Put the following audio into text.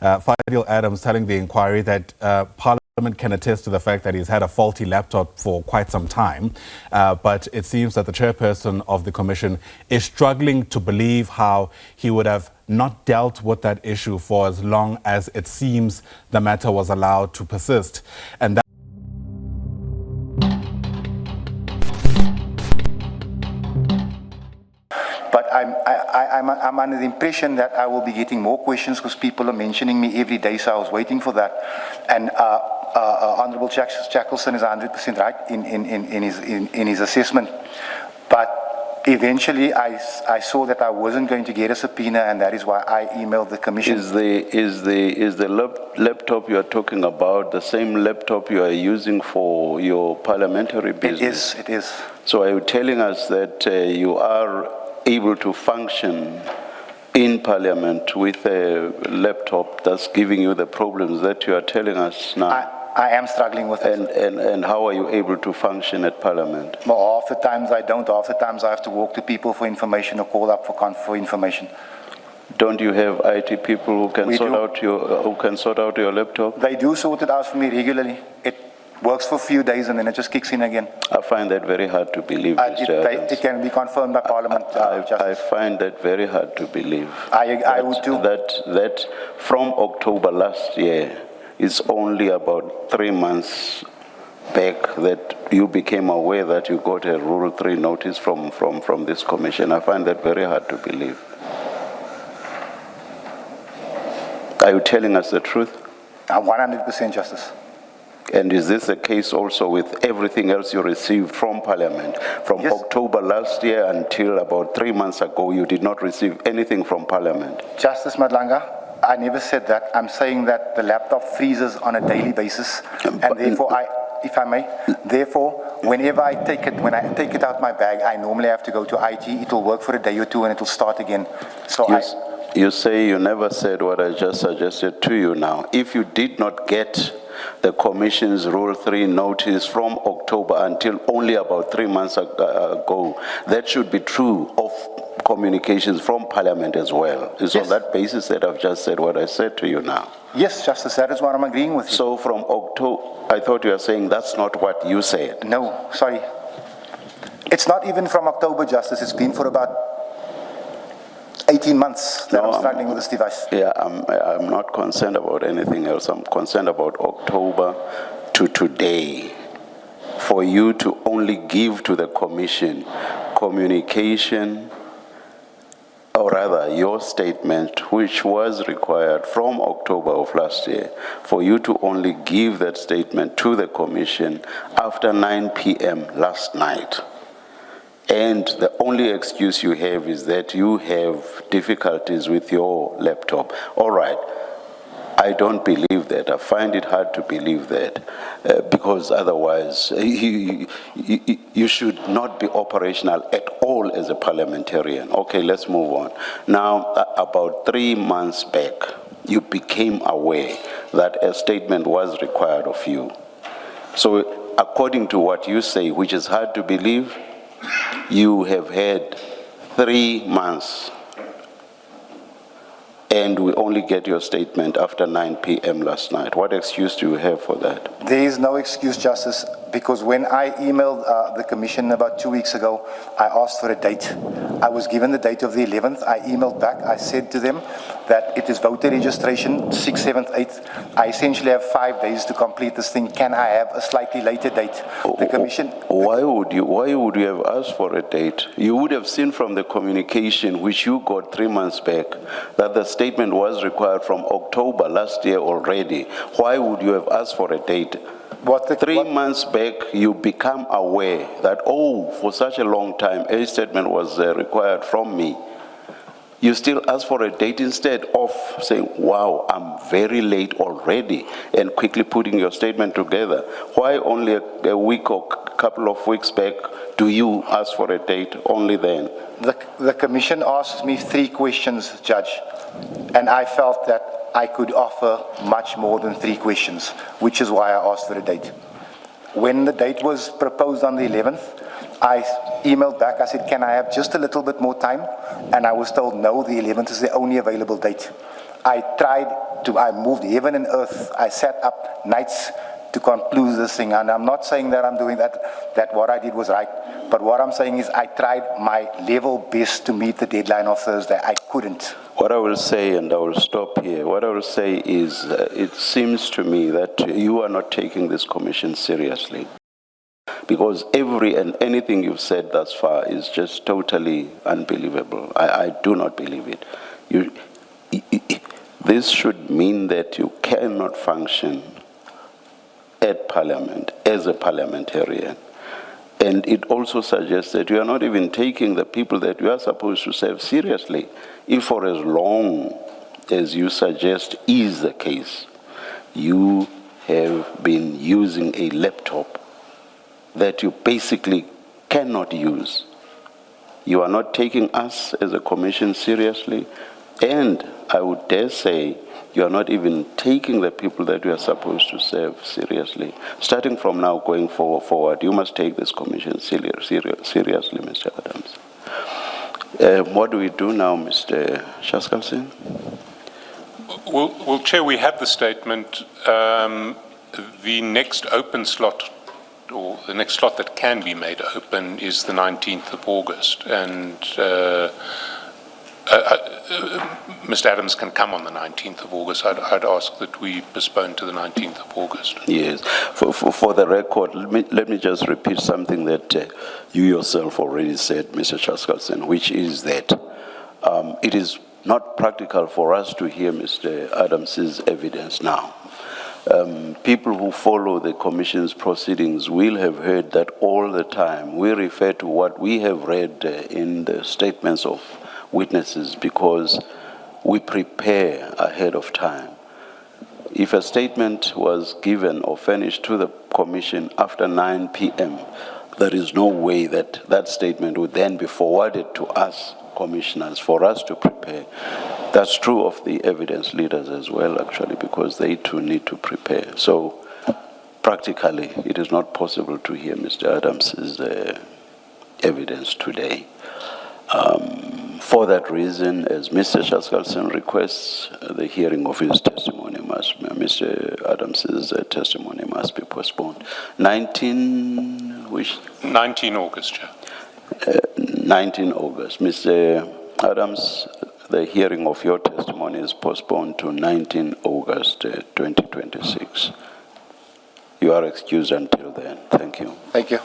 u-Fadiel Adams telling the inquiry that Parliament can attest to the fact that he's had a faulty laptop for quite some time, but it seems that the chairperson of the commission is struggling to believe how he would have not dealt with that issue for as long as it seems the matter was allowed to persist. And that But I'm under the impression that I will be getting more questions because people are mentioning me every day, so I was waiting for that. And Honourable Jackelson is 100% right in his assessment. But eventually I saw that I wasn't going to get a subpoena, and that is why I emailed the commission. Is the laptop you are talking about the same laptop you are using for your parliamentary business? It is. So are you telling us that you are able to function in Parliament with a laptop that's giving you the problems that you are telling us now? I am struggling with it. And how are you able to function at Parliament? Well, half the times I don't. Half the times I have to walk to people for information or call up for information. Don't you have IT people who can sort out your laptop? They do sort it out for me regularly. It works for a few days and then it just kicks in again. I find that very hard to believe, Mr. Adams. It can be confirmed by Parliament. I find that very hard to believe. I would too. That from October last year, it's only about 3 months back that you became aware that you got a Rule 3 notice from this commission. I find that very hard to believe. Are you telling us the truth? 100% Justice. And is this the case also with everything else you received from Parliament? From Yes. October last year until about 3 months ago, you did not receive anything from Parliament? Justice Madlanga, I never said that. I'm saying that the laptop freezes on a daily basis, and therefore if I may, therefore, whenever I take it out my bag, I normally have to go to IT. It'll work for a day or two and it'll start again. So you say you never said what I just suggested to you now. If you did not get the Commission's Rule 3 notice from October until only about 3 months ago, that should be true of communications from Parliament as well. It's on that basis that I've just said what I said to you now. Yes, Justice, that is what I'm agreeing with you. So from October, I thought you were saying that's not what you said. No, sorry. It's not even from October, Justice. It's been for about 18 months that I'm struggling with this device. Yeah, I'm not concerned about anything else. I'm concerned about October to today. For you to only give to the Commission communication, or rather your statement, which was required from October of last year, for you to only give that statement to the Commission after 9 p.m. last night. And the only excuse you have is that you have difficulties with your laptop. All right, I don't believe that. I find it hard to believe that because otherwise you should not be operational at all as a parliamentarian. Okay, let's move on. Now, about 3 months back, you became aware that a statement was required of you. So according to what you say, which is hard to believe, you have had 3 months and we only get your statement after 9 p.m. last night. What excuse do you have for that? There is no excuse, Justice, because when I emailed the Commission about 2 weeks ago, I asked for a date. I was given the date of the 11th. I emailed back. I said to them that it is voter registration, 6th, 7th, 8th. I essentially have 5 days to complete this thing. Can I have a slightly later date? The Commission... Why would you have asked for a date? You would have seen from the communication which you got 3 months back that the statement was required from October last year already. Why would you have asked for a date? 3 months back, you become aware that, oh, for such a long time, a statement was required from me. You still ask for a date instead of saying, wow, I'm very late already, and quickly putting your statement together. Why only a week or couple of weeks back do you ask for a date only then? The Commission asked me 3 questions, Judge, and I felt that I could offer much more than 3 questions, which is why I asked for a date. When the date was proposed on the 11th, I emailed back, I said, can I have just a little bit more time? And I was told, no, the 11th is the only available date. I moved heaven and earth. I sat up nights to conclude this thing. And I'm not saying that I'm doing that what I did was right. But what I'm saying is I tried my level best to meet the deadline of Thursday. I couldn't. What I will say, and I will stop here, what I will say is it seems to me that you are not taking this commission seriously. Because every and anything you've said thus far is just totally unbelievable. I do not believe it. This should mean that you cannot function at Parliament as a parliamentarian. And it also suggests that you are not even taking the people that you are supposed to serve seriously, if for as long as you suggest is the case, you have been using a laptop that you basically cannot use. You are not taking us as a commission seriously, and I would dare say you are not even taking the people that you are supposed to serve seriously. Starting from now going forward, you must take this commission seriously, Mr. Adams. What do we do now, Mr. Shaskalsen? Well, Chair, we have the statement. The next open slot, or the next slot that can be made open, is the 19th of August. And Mr. Adams can come on the 19th of August. I'd ask that we postpone to the 19th of August. Yes. For the record, let me just repeat something that you yourself already said, Mr. Shaskalsen, which is that it is not practical for us to hear Mr. Adams's evidence now. People who follow the Commission's proceedings will have heard that all the time. We refer to what we have read in the statements of witnesses because we prepare ahead of time. If a statement was given or furnished to the Commission after 9 p.m., there is no way that that statement would then be forwarded to us, commissioners, for us to prepare. That's true of the evidence leaders as well, actually, because they too need to prepare. So practically, it is not possible to hear Mr. Adams's evidence today. For that reason, as Mr. Shaskalsen requests, the hearing of his testimony Mr. Adams's testimony must be postponed. 19 August, Chair. 19 August. Mr. Adams, the hearing of your testimony is postponed to 19 August 2026. You are excused until then. Thank you. Thank you.